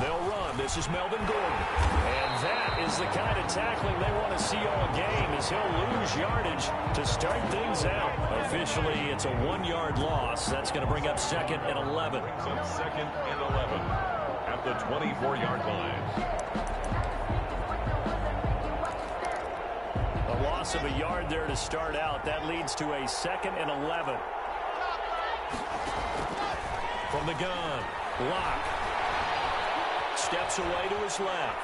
They'll run. This is Melvin Gordon. And that is the kind of tackling they want to see all game, as he'll lose yardage to start things out. Officially, it's a 1-yard loss. That's going to bring up 2nd and 11. So 2nd and 11 at the 24-yard line. A loss of a yard there to start out. That leads to a 2nd and 11. From the gun, Locke steps away to his left.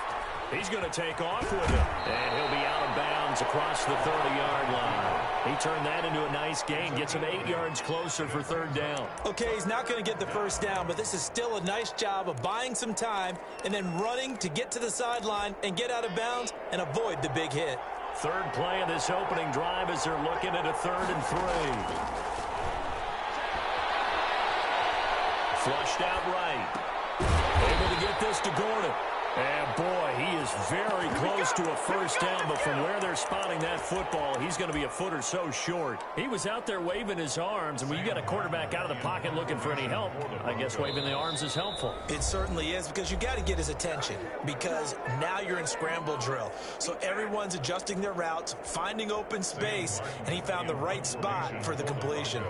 He's going to take off with it. And he'll be out of bounds across the 30-yard line. He turned that into a nice gain. Gets him 8 yards closer for 3rd down. Okay, he's not going to get the first down, but this is still a nice job of buying some time and then running to get to the sideline and get out of bounds and avoid the big hit. 3rd play of this opening drive as they're looking at a 3rd and 3. Flushed out right. Able to get this to Gordon. And, boy, he is very close to a first down, but from where they're spotting that football, he's going to be a foot or so short. He was out there waving his arms, and when you got a quarterback out of the pocket looking for any help, I guess waving the arms is helpful. It certainly is, because you got to get his attention, because now you're in scramble drill. So everyone's adjusting their routes, finding open space, and he found the right spot for the completion.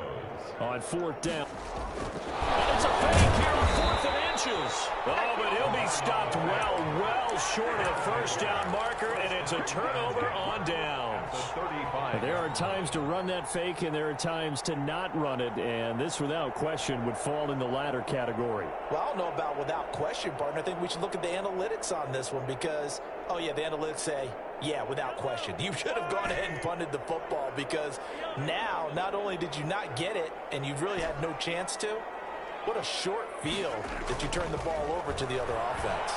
On 4th down. And it's a fake here on 4th and inches. Oh, but he'll be stopped well short of the first down marker, and it's a turnover on downs. There are times to run that fake, and there are times to not run it, and this, without question, would fall in the latter category. Well, I don't know about without question, partner. I think we should look at the analytics on this one because, oh, yeah, the analytics say, yeah, without question. You should have gone ahead and punted the football because now not only did you not get it and you really had no chance to, what a short field that you turned the ball over to the other offense.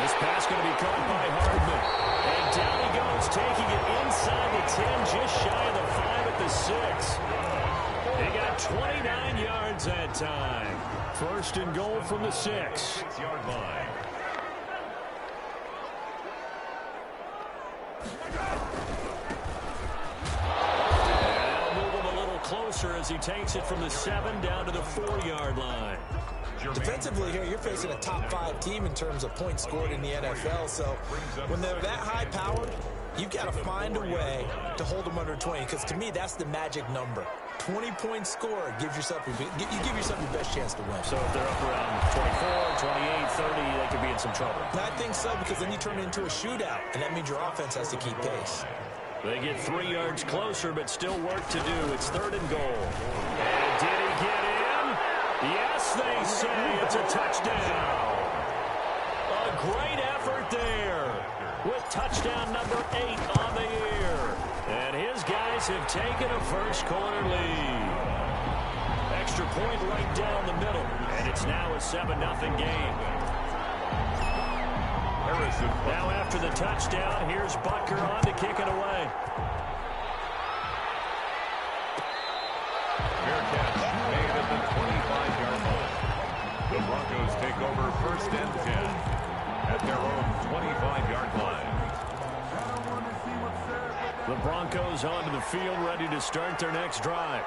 This pass going to be caught by Hardman. And down he goes, taking it inside the 10, just shy of the 5 at the 6. They got 29 yards that time. 1st and goal from the 6-yard line. Closer as he takes it from the 7 down to the 4-yard line. Defensively here, you're facing a top 5 team in terms of points scored in the NFL. So when they're that high powered, you've got to find a way to hold them under 20. Because to me, that's the magic number. 20-point score gives yourself you give yourself your best chance to win. So if they're up around 24, 28, 30, they could be in some trouble. I think so, because then you turn it into a shootout, and that means your offense has to keep pace. They get 3 yards closer, but still work to do. It's 3rd and goal. And did he get in? Yes, they say it's a touchdown. A great effort there with touchdown number 8 on the year. And his guys have taken a first-quarter lead. Extra point right down the middle, and it's now a 7-0 game. Now after the touchdown, here's Butker on to kick it away. Fair catch made at the 25-yard line. The Broncos take over 1st and 10 at their own 25-yard line. The Broncos onto the field, ready to start their next drive.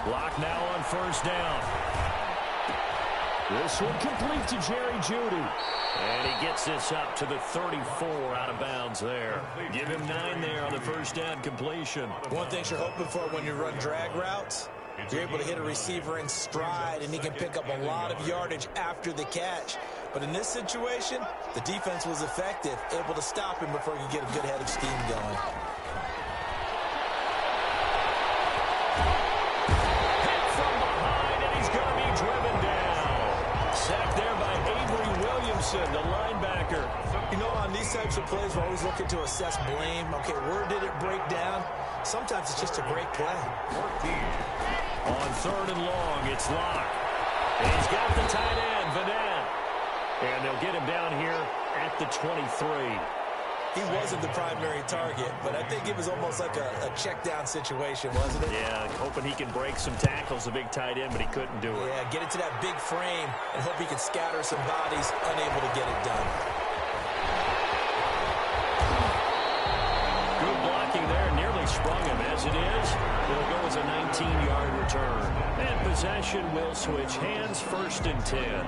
Lock now on 1st down. This one complete to Jerry Jeudy. And he gets this up to the 34 out of bounds there. Give him 9 there on the 1st down completion. One thing you're hoping for when you run drag routes, you're able to hit a receiver in stride, and he can pick up a lot of yardage after the catch. But in this situation, the defense was effective, able to stop him before he could get a good head of steam going. The linebacker. You know, on these types of plays, we're always looking to assess blame. Okay, where did it break down? Sometimes it's just a great play. On 3rd and long, it's Locke. And he's got the tight end, Vanette. And they'll get him down here at the 23. He wasn't the primary target, but I think it was almost like a check-down situation, wasn't it? Yeah, hoping he can break some tackles, a big tight end, but he couldn't do it. Yeah, get it to that big frame and hope he can scatter some bodies, unable to get it done. Good blocking there, nearly sprung him. As it is, it'll go as a 19-yard return. And possession will switch hands, 1st and 10.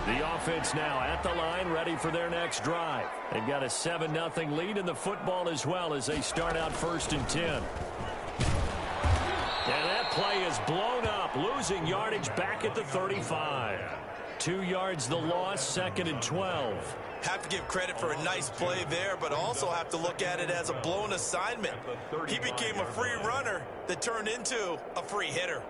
The offense now at the line, ready for their next drive. They've got a 7-0 lead in the football as well as they start out 1st and 10. And that play is blown up, losing yardage back at the 35. 2 yards the loss, 2nd and 12. Have to give credit for a nice play there, but also have to look at it as a blown assignment. He became a free runner that turned into a free hitter.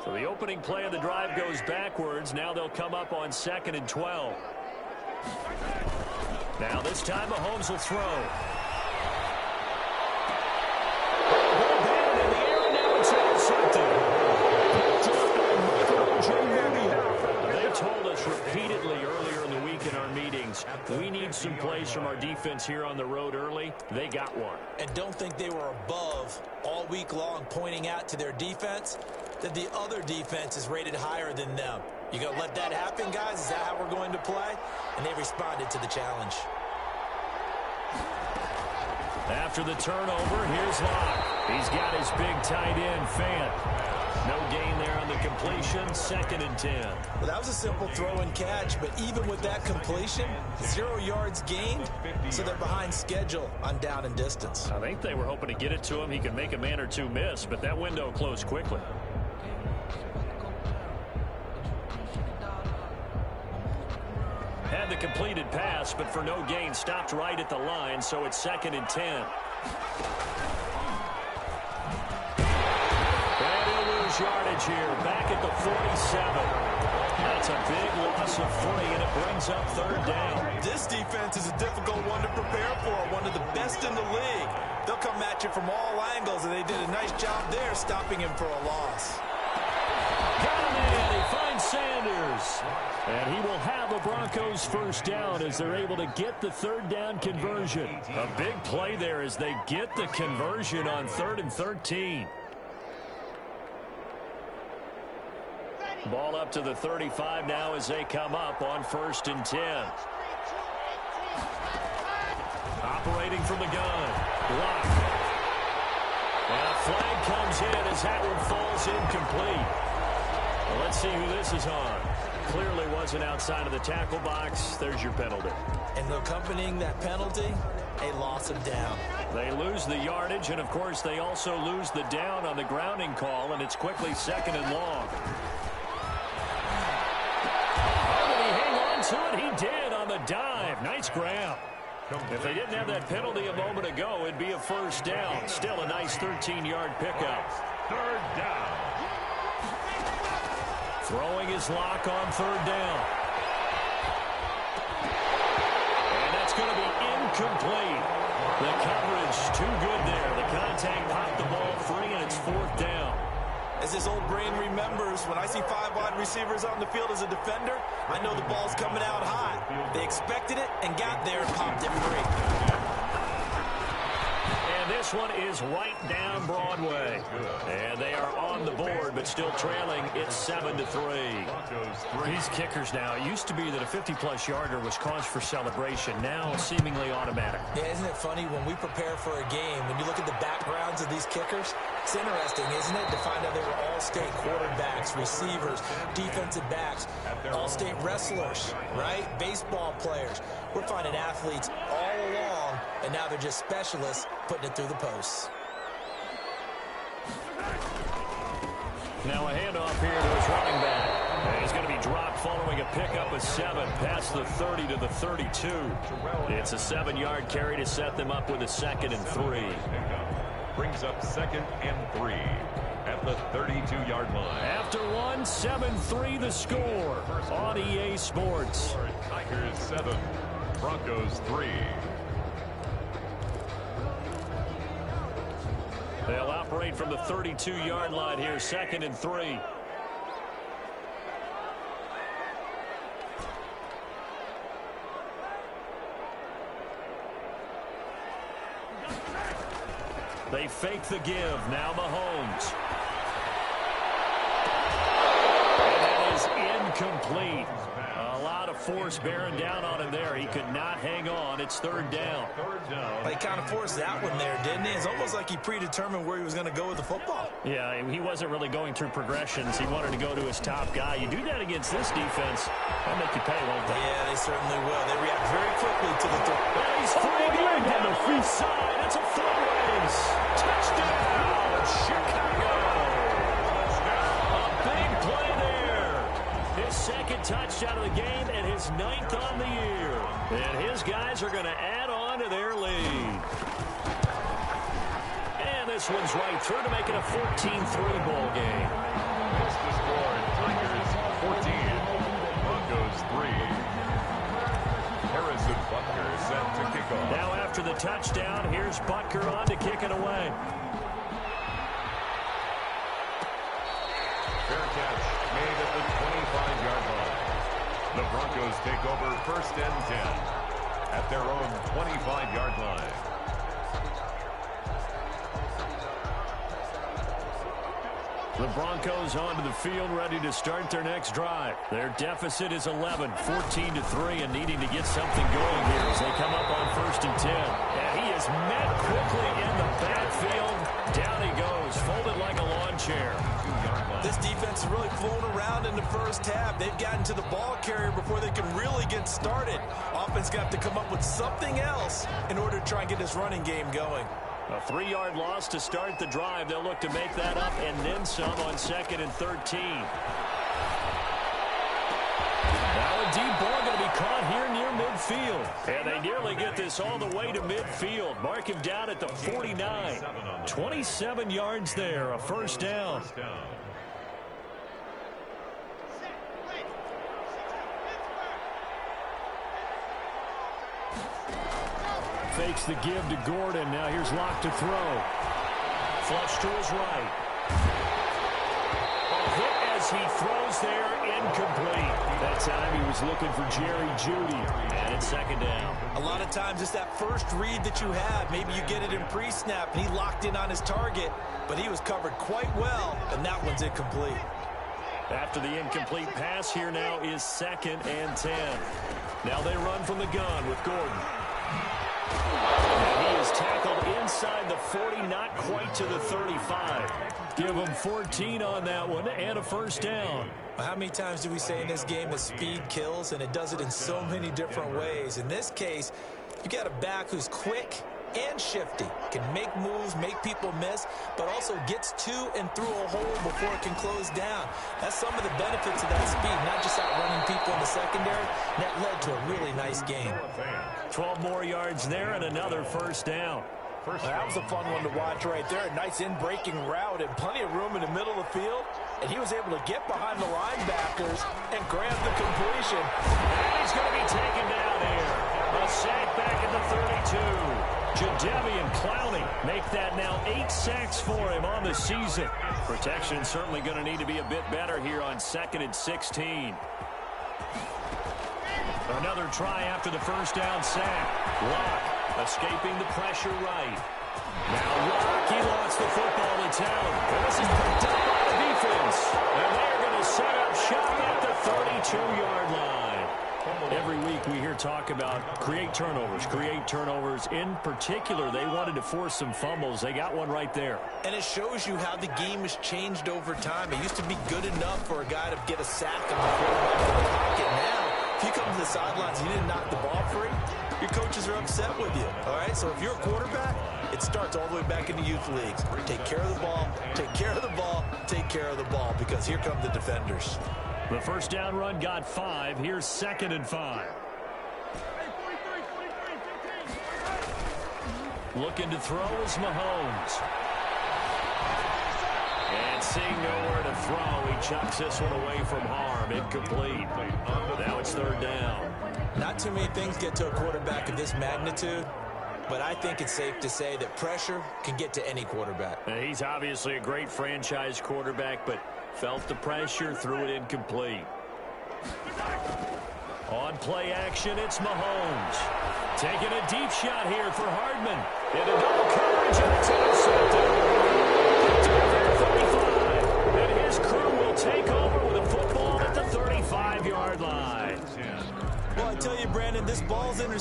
So the opening play of the drive goes backwards. Now they'll come up on 2nd and 12. Now this time Mahomes will throw. Down in the air, and now it's intercepted. They told us repeatedly earlier in the week in our meetings, we need some plays from our defense here on the road early. They got one. And don't think they were above all week long pointing out to their defense that the other defense is rated higher than them. You gonna let that happen, guys? Is that how we're going to play? And they responded to the challenge. After the turnover, here's Locke. He's got his big tight end, Fant. No gain there on the completion, 2nd and 10. Well, that was a simple throw and catch, but even with that completion, 0 yards gained, so they're behind schedule on down and distance. I think they were hoping to get it to him. He could make a man or two miss, but that window closed quickly. Had the completed pass, but for no gain, stopped right at the line, so it's 2nd and 10. And he'll lose yardage here, back at the 47. That's a big loss of 3, and it brings up 3rd down. This defense is a difficult one to prepare for, one of the best in the league. They'll come at you from all angles, and they did a nice job there stopping him for a loss. Got him in. He finds Sanders. And he will have a Broncos 1st down as they're able to get the 3rd down conversion. A big play there as they get the conversion on 3rd and 13. Ball up to the 35 now as they come up on 1st and 10. Operating from the gun. Block. And a flag comes in as that one falls incomplete. Well, let's see who this is on. Clearly wasn't outside of the tackle box. There's your penalty. And accompanying that penalty, a loss of down. They lose the yardage, and, of course, they also lose the down on the grounding call, and it's quickly 2nd and long. Oh, did he hang on to it? He did on the dive. Nice grab. If they didn't have that penalty a moment ago, it'd be a 1st down. Still a nice 13-yard pickup. 3rd down. Throwing his Lock on 3rd down. And that's going to be incomplete. The coverage too good there. The contact popped the ball free, and it's 4th down. As his old brain remembers, when I see 5 wide receivers on the field as a defender, I know the ball's coming out high. They expected it and got there and popped it free. This one is right down Broadway. And they are on the board, but still trailing. It's 7-3. These kickers now, it used to be that a 50-plus yarder was cause for celebration. Now seemingly automatic. Yeah, isn't it funny when we prepare for a game, when you look at the backgrounds of these kickers, it's interesting, isn't it, to find out they were all-state quarterbacks, receivers, defensive backs, all-state wrestlers, right? Baseball players. We're finding athletes all along, and now they're just specialists putting it through the posts. Now a handoff here to his running back. And he's going to be dropped following a pickup of 7 past the 30 to the 32. It's a 7-yard carry to set them up with a 2nd and 3. Brings up 2nd and 3 at the 32-yard line. After 1, 7-3 the score on EA Sports. Tigers 7, Broncos 3. They'll operate from the 32-yard line here, 2nd and 3. They fake the give. Now Mahomes. incomplete. A lot of force bearing down on him there. He could not hang on. It's third down. He kind of forced that one there, didn't he? It's almost like he predetermined where he was going to go with the football. Yeah, he wasn't really going through progressions. He wanted to go to his top guy. You do that against this defense, they'll make you pay, won't they? Yeah, they certainly will. They react very quickly to the throw. And he's free going down the free side. It's a foot race. Touchdown, Chicago. A big play there. His second touchdown of the game and his 9th on the year. And his guys are going to add on to their lead. And this one's right through to make it a 14-3 ball game. It's the score. Tigers 14, Broncos 3. Harrison Butker set to kick off. Now after the touchdown, here's Butker on to kick it away. Fair catch made at the 25-yard line. The Broncos take over first and 10 at their own 25-yard line. The Broncos onto the field, ready to start their next drive. Their deficit is 11, 14-3, and needing to get something going here as they come up on first and 10. And he is met quickly in the backfield. Down he goes, folded like a lawn chair. This defense is really flown around in the first half. They've gotten to the ball carrier before they can really get started. Offense got to come up with something else in order to try and get this running game going. A 3-yard loss to start the drive. They'll look to make that up and then some on 2nd and 13. Now a deep ball going to be caught here near midfield. And they nearly get this all the way to midfield. Mark him down at the 49. 27 yards there, a first down. Fakes the give to Gordon. Now here's Locke to throw. Flush to his right. A hit as he throws there, incomplete. That time he was looking for Jerry Jeudy. And it's second down. A lot of times it's that first read that you have. Maybe you get it in pre-snap and he locked in on his target, but he was covered quite well, and that one's incomplete. After the incomplete pass, here now is 2nd and 10. Now they run from the gun with Gordon. And he is tackled inside the 40, not quite to the 35. Give him 14 on that one and a first down. How many times do we say in this game that speed kills, and it does it in so many different ways? In this case, you got a back who's quick and shifty, can make moves, make people miss, but also gets to and through a hole before it can close down. That's some of the benefits of that speed, not just outrunning people in the secondary. That led to a really nice game. 12 more yards there and another first down. That was a fun one to watch right there. A nice in-breaking route and plenty of room in the middle of the field. And he was able to get behind the linebackers and grab the completion. And he's going to be taken down here. A sack back at the 32. Jadeveon Clowney make that now 8 sacks for him on the season. Protection certainly going to need to be a bit better here on 2nd and 16. Another try after the first down sack. Locke escaping the pressure right. Now Locke, he lost the football to Town. And this is picked up by the defense. And they're going to set up shop at the 32-yard line. Every week we hear talk about create turnovers. In particular, they wanted to force some fumbles. They got one right there. And it shows you how the game has changed over time. It used to be good enough for a guy to get a sack on the quarterback in the pocket. Now, if you come to the sidelines and you didn't knock the ball free, your coaches are upset with you. All right, so if you're a quarterback, it starts all the way back in the youth leagues. Take care of the ball, take care of the ball, take care of the ball, because here come the defenders. The first down run got 5. Here's 2nd and 5. Looking to throw is Mahomes. And seeing nowhere to throw, he chucks this one away from harm. Incomplete. Now it's 3rd down. Not too many things get to a quarterback of this magnitude, but I think it's safe to say that pressure can get to any quarterback. He's obviously a great franchise quarterback, but felt the pressure, threw it incomplete. On play action, it's Mahomes. Taking a deep shot here for Hardman. Into double coverage, and it's intercepted. Picked up at the 35. And his crew will take over with a football at the 35.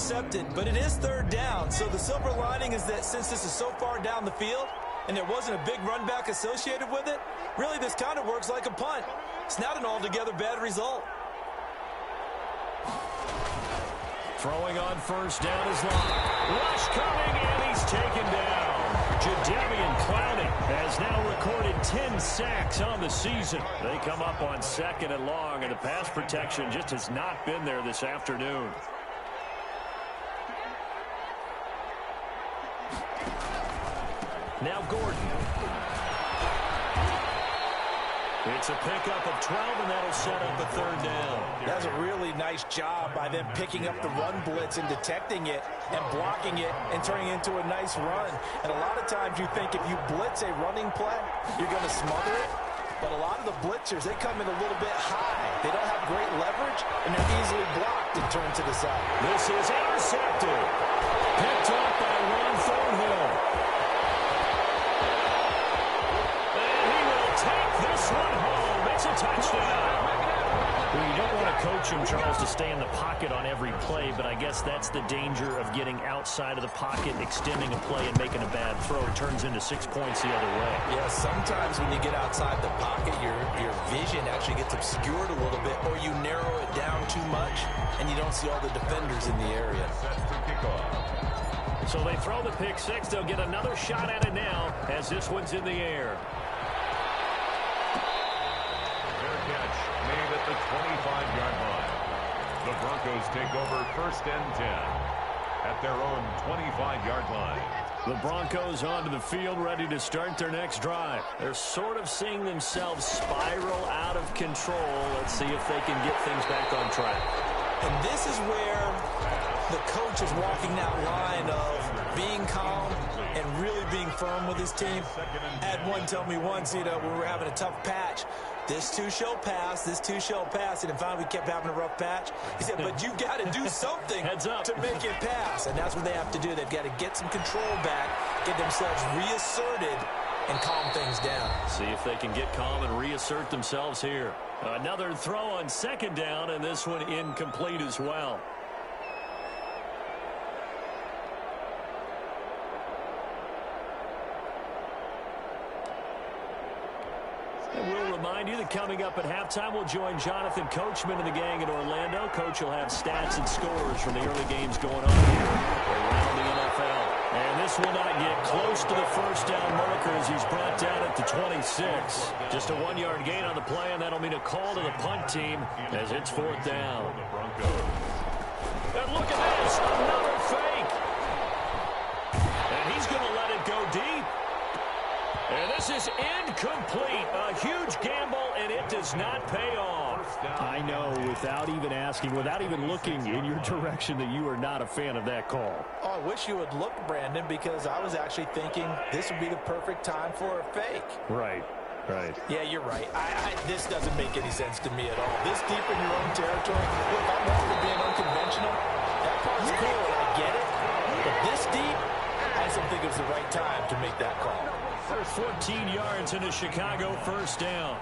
intercepted, but it is third down. So the silver lining is that since this is so far down the field and there wasn't a big run back associated with it, really this kind of works like a punt. It's not an altogether bad result. Throwing on first down is Locke. Rush coming, and he's taken down. Jadeveon Clowney has now recorded 10 sacks on the season. They come up on second and long, and the pass protection just has not been there this afternoon. Now Gordon. It's a pickup of 12, and that'll set up a third down. That's a really nice job by them picking up the run blitz and detecting it and blocking it and turning it into a nice run. And a lot of times you think if you blitz a running play, you're going to smother it. But a lot of the blitzers, they come in a little bit high. They don't have great leverage, and they're easily blocked and turned to the side. This is intercepted. Picked up by Juan Thornhill. This one home. It's a touchdown. Well, you don't want to coach him, Charles, to stay in the pocket on every play, but I guess that's the danger of getting outside of the pocket, extending a play, and making a bad throw. It turns into 6 points the other way. Yeah, sometimes when you get outside the pocket, your vision actually gets obscured a little bit, or you narrow it down too much, and you don't see all the defenders in the area. So they throw the pick six. They'll get another shot at it now as this one's in the air. Catch made at the 25-yard line. The Broncos take over first and 10 at their own 25-yard line. The Broncos onto the field, ready to start their next drive. They're sort of seeing themselves spiral out of control. Let's see if they can get things back on track. And this is where the coach is walking that line of being calm and really being firm with his team. I had one tell me once, when we were having a tough patch, this too shall pass, this too shall pass. And finally we kept having a rough patch. He said, but you got to do something to make it pass. And that's what they have to do. They've got to get some control back, get themselves reasserted, and calm things down. See if they can get calm and reassert themselves here. Another throw on second down, and this one incomplete as well. And we'll remind you that coming up at halftime, we'll join Jonathan Coachman and the gang in Orlando. Coach will have stats and scores from the early games going on here around the NFL. And this will not get close to the first down marker as he's brought down at the 26. Just a 1-yard gain on the play, and that'll mean a call to the punt team as it's fourth down. And look at this, another fake. And he's going to let it go deep. And this is incomplete. A huge gamble, and it does not pay off. I know, without even asking, without even looking in your direction, that you are not a fan of that call. Oh, I wish you would look, Brandon, because I was actually thinking this would be the perfect time for a fake. Right. Yeah, you're right. This doesn't make any sense to me at all. This deep in your own territory, look, I'm all for being unconventional. That part's cool, I get it. But this deep, I just don't think it was the right time to make that call. 14 yards into Chicago, first down.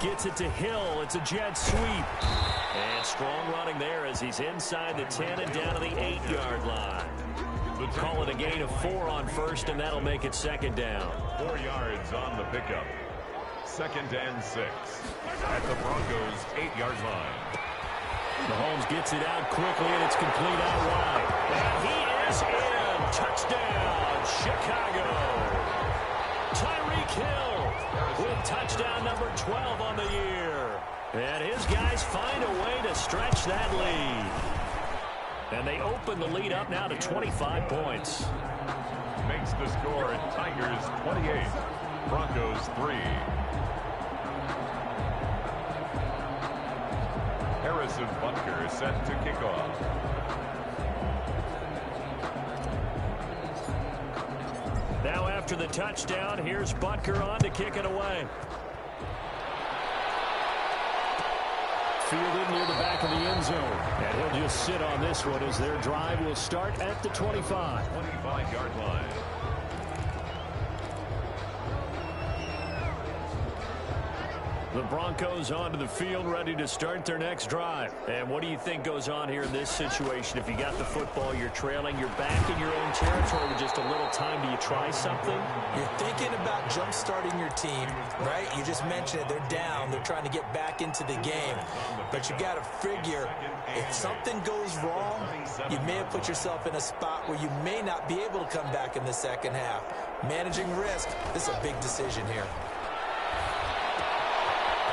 Gets it to Hill. It's a jet sweep. And strong running there as he's inside the 10 and down to the 8-yard line. Call it a gain of 4 on first, and that'll make it second down. 4 yards on the pickup. Second and 6 at the Broncos' 8-yard line. Mahomes gets it out quickly, and it's complete out wide. And he is in. Touchdown, Chicago. Tyreek Hill with touchdown number 12 on the year. And his guys find a way to stretch that lead. And they open the lead up now to 25 points. Makes the score Tigers 28, Broncos 3. Harrison Butker set to kick off. Now after the touchdown, here's Butker on to kick it away. Fielded near the back of the end zone. And he'll just sit on this one as their drive will start at the 25. 25-yard line. The Broncos onto the field, ready to start their next drive. And what do you think goes on here in this situation? If you got the football, you're trailing, you're back in your own territory with just a little time. Do you try something? You're thinking about jump-starting your team, right? You just mentioned it. They're down. They're trying to get back into the game. But you got to figure, if something goes wrong, you may have put yourself in a spot where you may not be able to come back in the second half. Managing risk, this is a big decision here.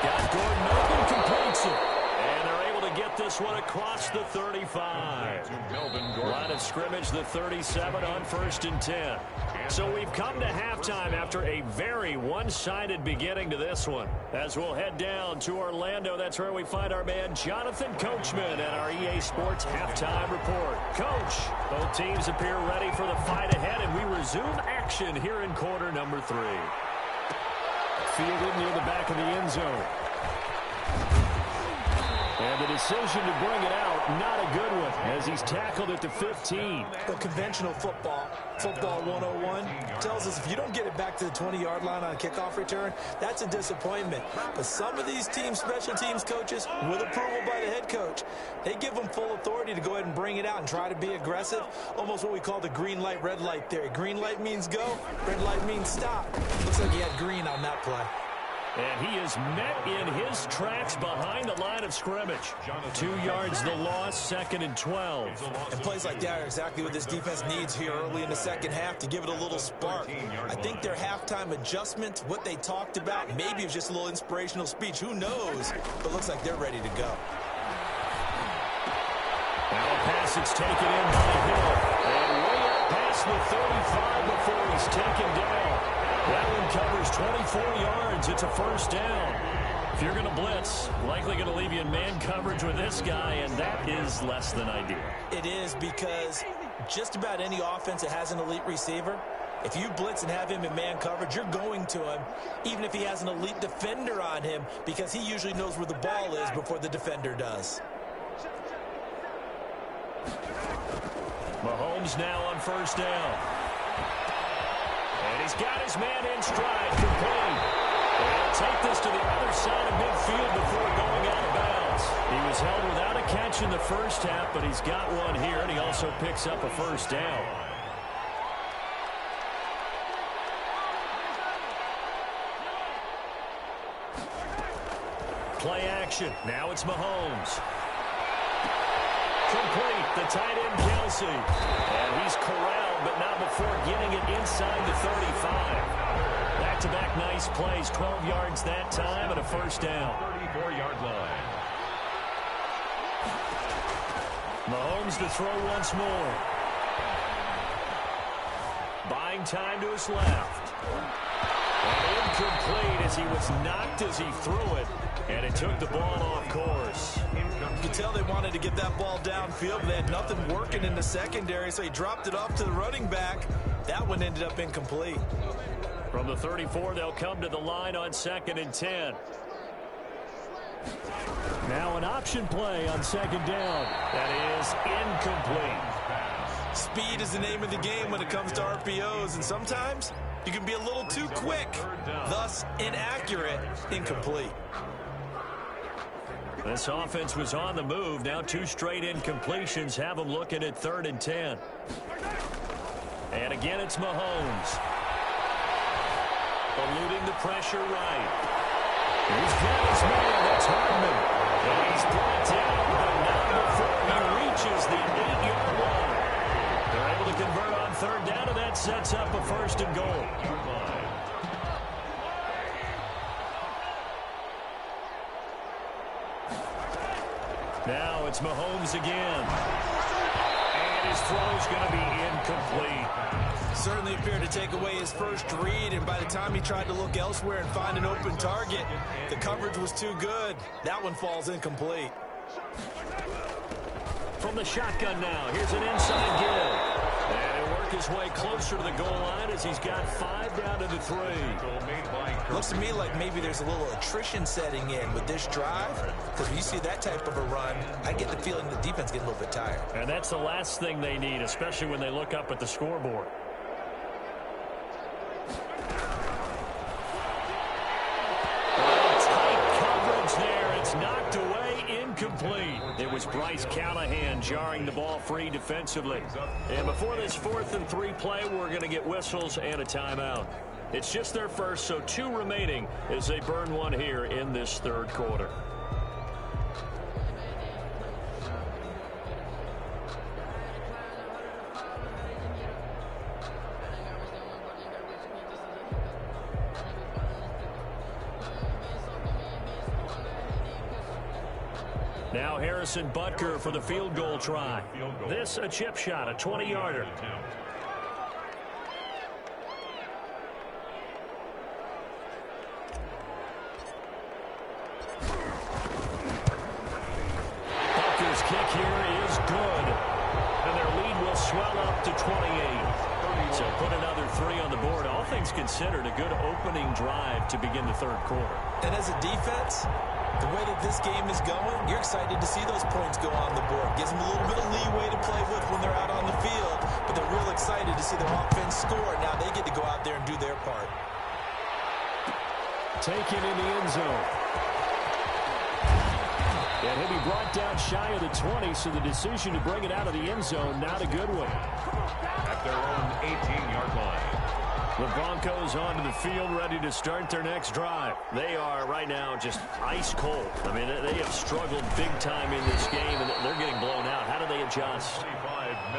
Got Gordon open, completes it. And they're able to get this one across the 35. Line of scrimmage, the 37 on 1st and 10. So we've come to halftime after a very one-sided beginning to this one. As we'll head down to Orlando, that's where we find our man Jonathan Coachman at our EA Sports Halftime Report. Coach, both teams appear ready for the fight ahead, and we resume action here in quarter number 3. Fielded near the back of the end zone. And the decision to bring it out, not a good one, as he's tackled at the 15. But conventional football 101, tells us if you don't get it back to the 20-yard line on a kickoff return, that's a disappointment. But some of these teams, special teams coaches, with approval by the head coach, they give them full authority to go ahead and bring it out and try to be aggressive, almost what we call the green light, red light theory. Green light means go, red light means stop. Looks like he had green on that play. And he is met in his tracks behind the line of scrimmage. 2 yards the loss, 2nd and 12. And plays like that are exactly what this defense needs here early in the second half to give it a little spark. I think their halftime adjustment, what they talked about, maybe it was just a little inspirational speech. Who knows? But looks like they're ready to go. Now a pass that's taken in by Hill. And way up past the 35 before he's taken down. That one covers 24 yards. It's a 1st down. If you're going to blitz, likely going to leave you in man coverage with this guy, and that is less than ideal. It is, because just about any offense that has an elite receiver, if you blitz and have him in man coverage, you're going to him, even if he has an elite defender on him, because he usually knows where the ball is before the defender does. Mahomes now on 1st down. And he's got his man in stride, complete. And he'll take this to the other side of midfield before going out of bounds. He was held without a catch in the first half, but he's got one here, and he also picks up a 1st down. Play action. Now it's Mahomes. Complete, the tight end Kelsey. And he's corralled, but not before getting it inside the 35. Back-to-back nice plays, 12 yards that time, and a 1st down. 34-yard line. Mahomes to throw once more. Buying time to his left. And incomplete as he was knocked as he threw it, and it took the ball off course. You can tell they wanted to get that ball downfield, but they had nothing working in the secondary, so he dropped it off to the running back. That one ended up incomplete. From the 34, they'll come to the line on 2nd and 10. Now an option play on 2nd down. That is incomplete. Speed is the name of the game when it comes to RPOs, and sometimes you can be a little too quick, thus inaccurate, incomplete. This offense was on the move. Now 2 straight incompletions have them looking at 3rd and 10. And again, it's Mahomes. Eluding the pressure right. He's got his man. That's Hardman. And he's brought down, but not before he reaches the 8-yard line. They're able to convert on 3rd down, and that sets up a 1st and goal. Now it's Mahomes again. And his throw's going to be incomplete. Certainly appeared to take away his first read, and by the time he tried to look elsewhere and find an open target, the coverage was too good. That one falls incomplete. From the shotgun now, here's an inside give. And he'll work his way closer to the goal line as he's got 5 down to the 3. Looks to me like maybe there's a little attrition setting in with this drive, because when you see that type of a run, I get the feeling the defense getting a little bit tired. And that's the last thing they need, especially when they look up at the scoreboard. Tight incomplete. It was Bryce Callahan jarring the ball free defensively. And before this 4th and 3 play, we're going to get whistles and a timeout. It's just their first, so 2 remaining as they burn one here in this 3rd quarter. Now Harrison Butker for the field goal try. This a chip shot, a 20-yarder. Butker's kick here is good. And their lead will swell up to 28. So put another 3 on the board. All things considered, a good opening drive to begin the 3rd quarter. And as a defense, the way that this game is going, you're excited to see those points go on the board. Gives them a little bit of leeway to play with when they're out on the field, but they're real excited to see their offense score. Now they get to go out there and do their part. Taken in the end zone. And he'll be brought down shy of the 20, so the decision to bring it out of the end zone, not a good one. At their own 18-yard line. The Broncos onto the field, ready to start their next drive. They are right now just ice cold. I mean, they have struggled big time in this game, and they're getting blown out. How do they adjust?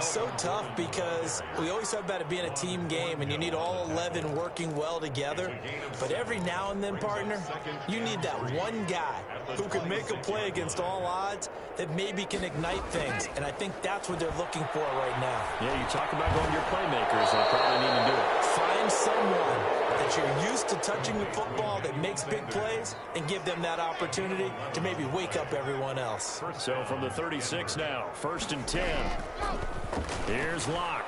So tough because we always talk about it being a team game, and you need all 11 working well together. But every now and then, partner, you need that one guy who can make a play against all odds that maybe can ignite things. And I think that's what they're looking for right now. Yeah, you talk about going to your playmakers, they probably need to do it. Find someone that you're used to touching the football that makes big plays and give them that opportunity to maybe wake up everyone else. So from the 36 now, 1st and 10. Here's Locke.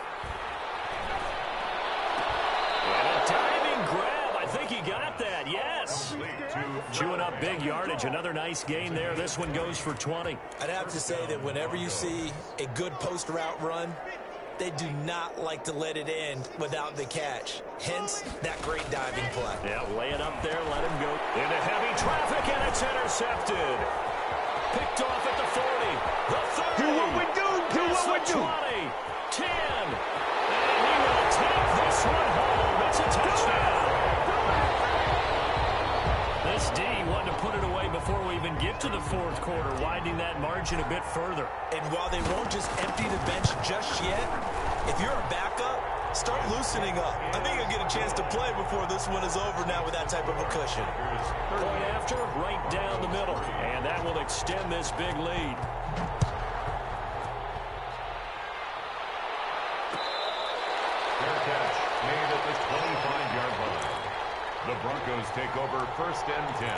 And a diving grab. I think he got that. Yes. Chewing up big yardage. Another nice gain there. This one goes for 20. I'd have to say that whenever you see a good post route run, they do not like to let it end without the catch. Hence, that great diving play. Yeah, lay it up there, let him go. Into heavy traffic, and it's intercepted. Picked off at the 40, the 30. Do what we do. Do what we do. 20, 10. And he will take this one home. It's a touchdown. This D wanted to put it away before we even get to the 4th quarter, widening that margin a bit further. And while they won't just empty the bench just yet, if you're a backup, start loosening up. I think you'll get a chance to play before this one is over now with that type of a cushion. Point after, right down the middle. And that will extend this big lead. Fair catch made at the 25-yard line. The Broncos take over 1st and 10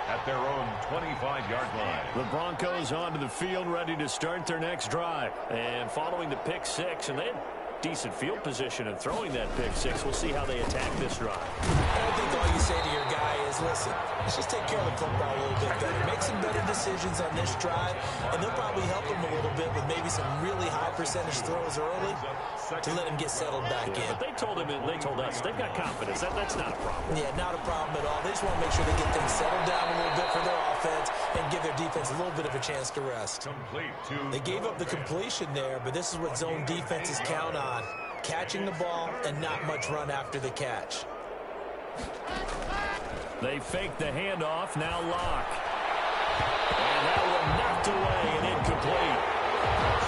at their own 25-yard line. The Broncos onto the field, ready to start their next drive. And following the pick 6, and they had decent field position and throwing that pick 6. We'll see how they attack this drive. I think all you say to your guy is, listen, let's just take care of the football a little bit better. Make some better decisions on this drive, and they'll probably help him a little bit with maybe some really high percentage throws early to let him get settled back in. But they told us they've got confidence. That's not a problem. Yeah, not a problem at all. They just want to make sure they get things settled down a little bit for their offense and give their defense a little bit of a chance to rest. They gave up the completion there, but this is what zone defenses count on. Catching the ball and not much run after the catch. They fake the handoff, now Locke. And that one knocked away and incomplete.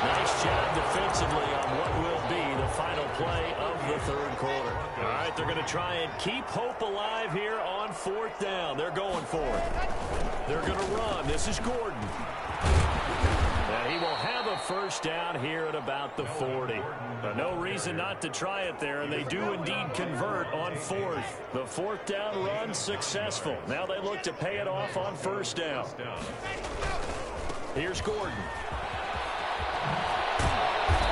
Nice job defensively on what will be the final play of the 3rd quarter. All right, they're going to try and keep hope alive here on 4th down. They're going for it. They're going to run. This is Gordon. And he will have a 1st down here at about the 40. But no reason not to try it there, and they do indeed convert on 4th. The 4th down run successful. Now they look to pay it off on 1st down. Here's Gordon.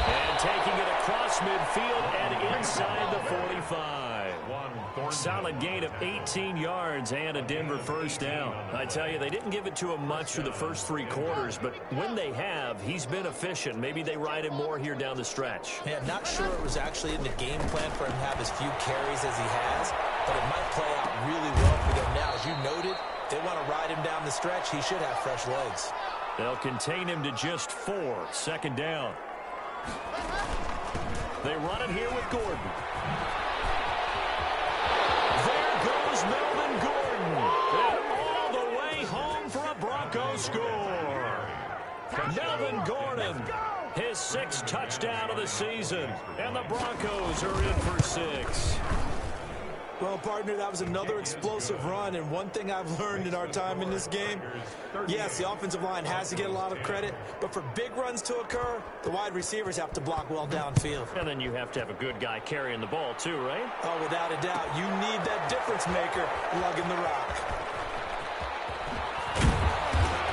And taking it across midfield and inside the 45. Solid gain of 18 yards and a Denver 1st down. I tell you, they didn't give it to him much through the first 3 quarters, but when they have, he's been efficient. Maybe they ride him more here down the stretch. Yeah, not sure it was actually in the game plan for him to have as few carries as he has, but it might play out really well for them now. As you noted, they want to ride him down the stretch. He should have fresh legs. They'll contain him to just 4. Second down. They run it here with Gordon. There goes Melvin Gordon. And all the way home for a Broncos score. Melvin Gordon, his 6th touchdown of the season. And the Broncos are in for 6. Well, partner, that was another explosive run, and one thing I've learned in our time in this game, yes, the offensive line has to get a lot of credit, but for big runs to occur, the wide receivers have to block well downfield. And then you have to have a good guy carrying the ball too, right? Oh, without a doubt. You need that difference maker lugging the rock.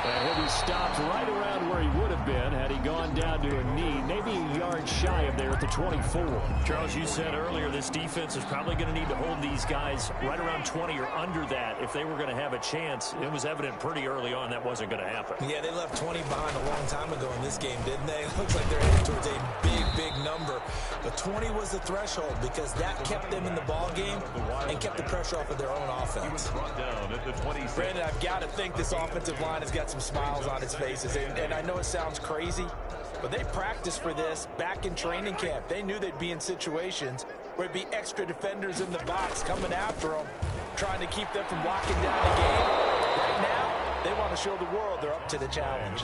And he'll be stopped right around where he would have been had he gone down to a knee, maybe a yard shy of there at the 24. Charles, you said earlier this defense is probably going to need to hold these guys right around 20 or under that if they were going to have a chance. It was evident pretty early on that wasn't going to happen. Yeah, they left 20 behind a long time ago in this game, didn't they? It looks like they're headed towards a big number. But 20 was the threshold because that kept them in the ball game and kept the pressure off of their own offense. Brandon, I've got to think this offensive line has got some smiles on its faces. And I know it sounds crazy, but they practiced for this back in training camp. They knew they'd be in situations where it'd be extra defenders in the box coming after them, trying to keep them from locking down the game. Right now, they want to show the world they're up to the challenge.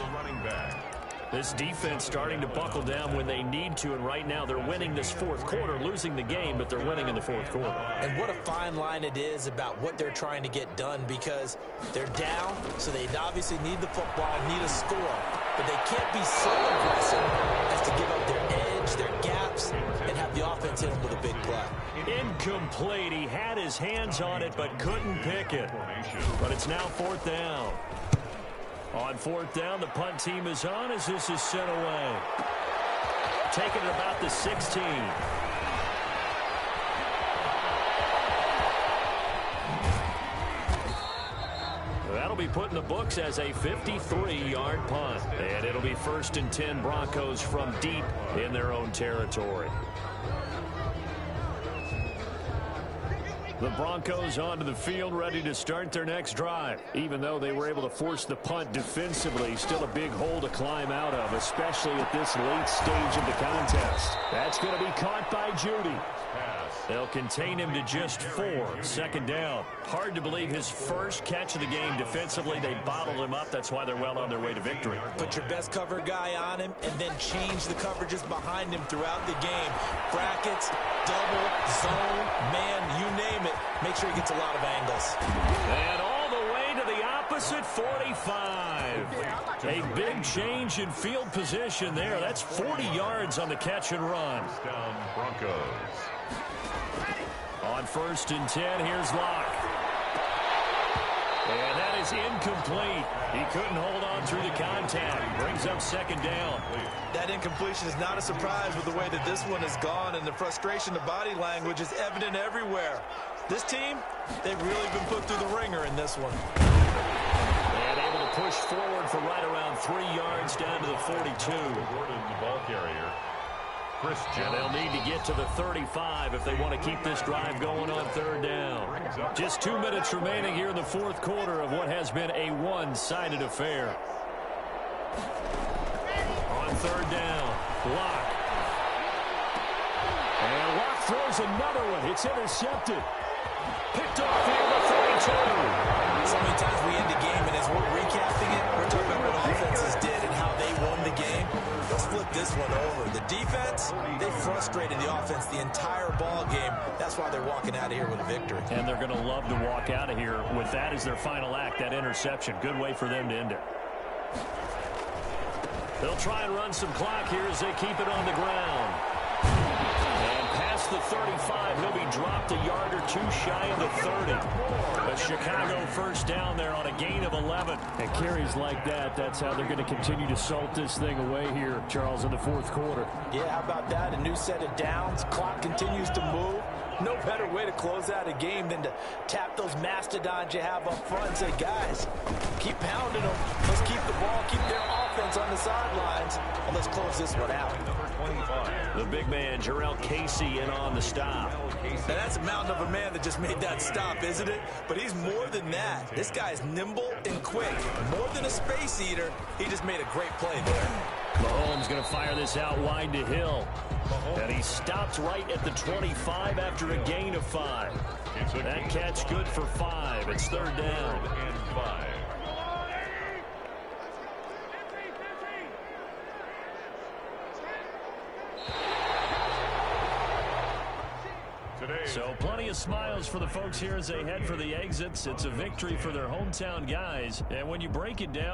This defense starting to buckle down when they need to, and right now they're winning this 4th quarter, losing the game, but they're winning in the 4th quarter. And what a fine line it is about what they're trying to get done, because they're down, so they obviously need the football, need a score, but they can't be so aggressive as to give up their edge, their gaps, and have the offense hit them with a big play. Incomplete. He had his hands on it, but couldn't pick it. But it's now 4th down. On 4th down, the punt team is on as this is sent away. Taking it about the 16. That'll be put in the books as a 53-yard punt. And it'll be 1st and 10 Broncos from deep in their own territory. The Broncos onto the field, ready to start their next drive. Even though they were able to force the punt defensively, still a big hole to climb out of, especially at this late stage of the contest. That's going to be caught by Judy. They'll contain him to just 4. Second down. Hard to believe his first catch of the game defensively. They bottled him up. That's why they're well on their way to victory. Put your best cover guy on him and then change the coverages behind him throughout the game. Brackets, double, zone, man, you name it. Make sure he gets a lot of angles. And all the way to the opposite 45. A big change in field position there. That's 40 yards on the catch and run. Down Broncos. On 1st and 10, here's Locke. And that is incomplete. He couldn't hold on through the contact. Brings up 2nd down. That incompletion is not a surprise with the way that this one has gone, and the frustration, the body language is evident everywhere. This team, they've really been put through the ringer in this one. And able to push forward for right around 3 yards down to the 42. Gordon, the ball carrier. And they'll need to get to the 35 if they want to keep this drive going on 3rd down. Just 2 minutes remaining here in the 4th quarter of what has been a one-sided affair. On 3rd down, Locke. And Locke throws another one. It's intercepted. Picked off here at the 32. So many times we end the game, and as we're recapping it, we're talking about what offenses did and how they won the game. Let's flip this one over. The defense, they frustrated the offense the entire ball game. That's why they're walking out of here with a victory. And they're going to love to walk out of here with that as their final act, that interception. Good way for them to end it. They'll try and run some clock here as they keep it on the ground. And past the 35, he'll be dropped a yard or 2 shy of the 30. A Chicago 1st down there on a gain of 11. And carries like that, that's how they're going to continue to salt this thing away here, Charles, in the 4th quarter. Yeah, how about that? A new set of downs. Clock continues to move. No better way to close out a game than to tap those mastodons you have up front and say, guys, keep pounding them. Let's keep the ball, keep their offense on the sidelines, and let's close this one out. 25. The big man, Jarrell Casey, in on the stop. And that's a mountain of a man that just made that stop, isn't it? But he's more than that. This guy's nimble and quick. More than a space eater, he just made a great play there. Mahomes going to fire this out wide to Hill. And he stops right at the 25 after a gain of 5. That catch good for 5. It's third down. And 5. So plenty of smiles for the folks here as they head for the exits. It's a victory for their hometown guys. And when you break it down,